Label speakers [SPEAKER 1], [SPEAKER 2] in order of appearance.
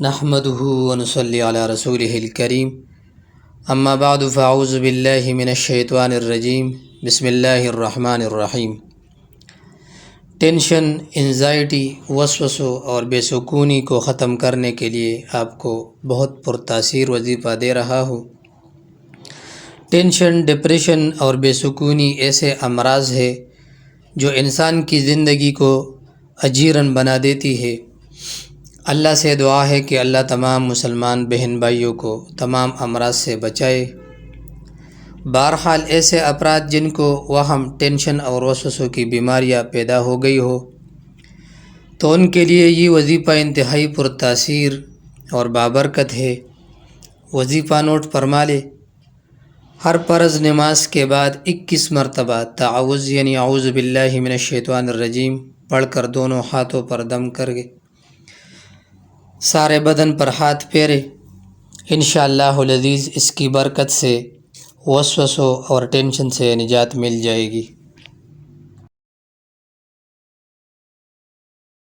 [SPEAKER 1] نحمده ونصلي على رسوله الكريم اما بعد فاعوذ باللہ من الشیطان الرجیم بسم اللہ الرحمن الرحیم۔ ٹینشن، انزائٹی، وسوسوں اور بے سکونی کو ختم کرنے کے لیے آپ کو بہت پرتاثیر وظیفہ دے رہا ہوں۔ ٹینشن، ڈپریشن اور بے سکونی ایسے امراض ہے جو انسان کی زندگی کو اجیرن بنا دیتی ہے۔ اللہ سے دعا ہے کہ اللہ تمام مسلمان بہن بھائیوں کو تمام امراض سے بچائے۔ بہرحال ایسے افراد جن کو وہم، ٹینشن اور وسوسوں کی بیماریاں پیدا ہو گئی ہو تو ان کے لیے یہ وظیفہ انتہائی پرتاثیر اور بابرکت ہے۔ وظیفہ نوٹ فرما لے۔ ہر فرض نماز کے بعد 21 مرتبہ تعوذ یعنی اعوذ باللہ من الشیطان الرجیم پڑھ کر دونوں ہاتھوں پر دم کر گے، سارے بدن پر ہاتھ پھیرے۔ انشاءاللہ العزیز اس کی برکت سے وسوسوں اور ٹینشن سے نجات مل جائے گی۔